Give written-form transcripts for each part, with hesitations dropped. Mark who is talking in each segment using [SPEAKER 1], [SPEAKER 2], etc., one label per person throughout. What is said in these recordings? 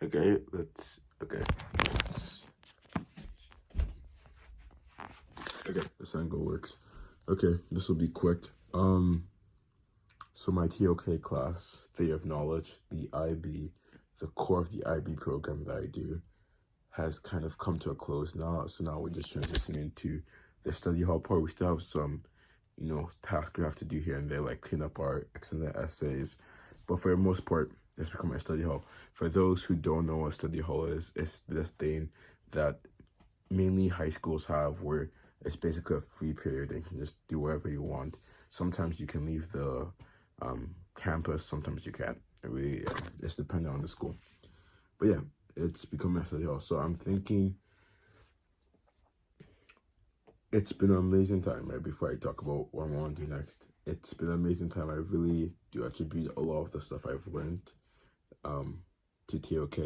[SPEAKER 1] Okay, let's okay, this angle works. Okay, this will be quick. So my TOK class, Theory of Knowledge, the IB, the core of the IB program that I do, has kind of come to a close now. So now we're just transitioning into the study hall part. We still have some, tasks we have to do here and there, like clean up our excellent essays. But for the most part, it's become a study hall. For those who don't know what study hall is, it's this thing that mainly high schools have where it's basically a free period and you can just do whatever you want. Sometimes you can leave the campus, sometimes you can't. It really, it's dependent on the school. But yeah, it's become a study hall. So I'm thinking it's been an amazing time, right? Before I talk about what I want to do next, it's been an amazing time. I really do attribute a lot of the stuff I've learned to TOK.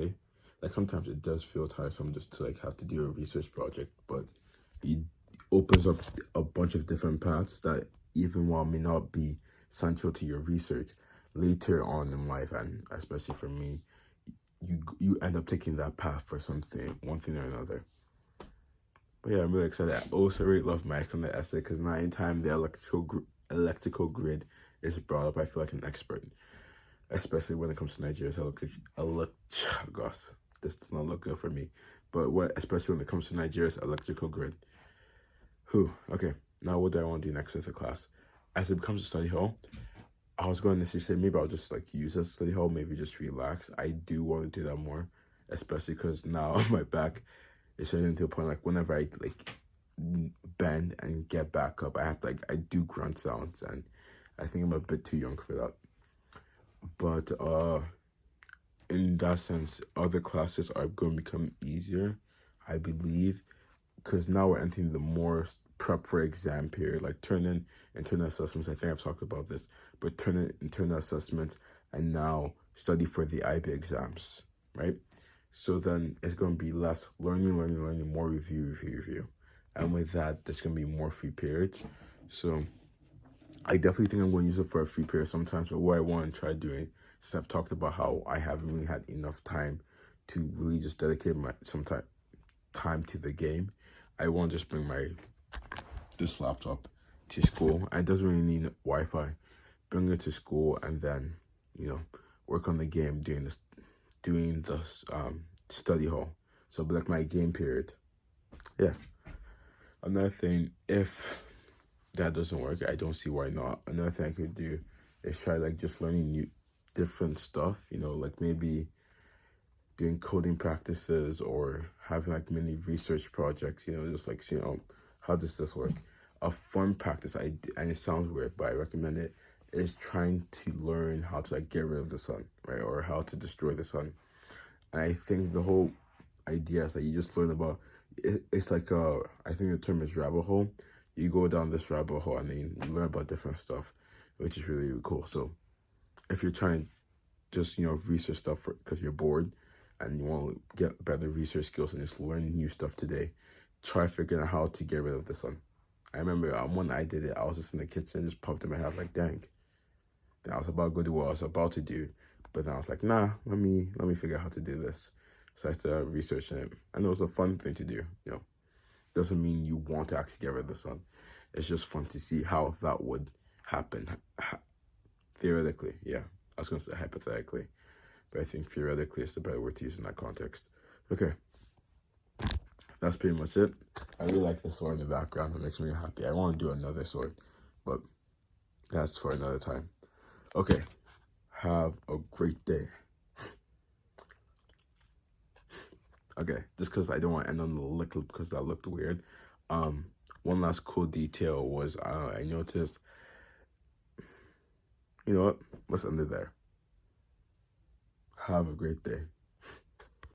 [SPEAKER 1] Like sometimes it does feel tiresome just to have to do a research project, but it opens up a bunch of different paths that even while may not be central to your research, later on in life, and especially for me, you end up taking that path for something, one thing or another. But yeah, I'm really excited. I also really love my excellent essay because now anytime the electrical grid is brought up, I feel like an expert, especially when it comes to Nigeria's gosh, this does not look good for me. But especially when it comes to Nigeria's electrical grid. Okay, now what do I want to do next with the class? As it becomes a study hall, I was going to say maybe I'll just use a study hall, maybe just relax. I do want to do that more, especially because now my back is getting to a point whenever I bend and get back up, I have to I do grunt sounds, and I think I'm a bit too young for that. But in that sense, other classes are going to become easier, I believe, because now we're entering the more prep for exam period, like turning internal assessments. I think I've talked about this, but turning internal assessments and now study for the IB exams, right? So then it's going to be less learning, more review. And with that, there's going to be more free periods. So I definitely think I'm going to use it for a free period sometimes, but what I want to try doing, since I've talked about how I haven't really had enough time to really just dedicate some time to the game, I want to just bring this laptop to school. And it doesn't really need Wi-Fi. Bring it to school and then, work on the game during the study hall. So it'll be my game period. Yeah. Another thing, if that doesn't work, I don't see why not. Another thing I could do is try just learning different stuff, maybe doing coding practices or having mini research projects, just seeing how does this work. A fun practice, and it sounds weird, but I recommend it, is trying to learn how to get rid of the sun, right? Or how to destroy the sun. And I think the whole idea is that you just learn about it's I think the term is rabbit hole. You go down this rabbit hole and then you learn about different stuff, which is really, really cool. So if you're trying to just research stuff because you're bored and you want to get better research skills and just learn new stuff today, try figuring out how to get rid of the sun. I remember when I did it, I was just in the kitchen, just popped in my head dang. Then I was about to go do what I was about to do, but then I was like, nah, let me figure out how to do this. So I started researching it, and it was a fun thing to do. Doesn't mean you want to actually get rid of the sun. It's just fun to see how that would happen. Theoretically, yeah. I was going to say hypothetically, but I think theoretically is the better word to use in that context. Okay. That's pretty much it. I really like the sword in the background. It makes me happy. I want to do another sword, but that's for another time. Okay. Have a great day. Okay, just because I don't want to end on the lick because that looked weird. One last cool detail was I noticed, you know what? Let's end it there. Have a great day.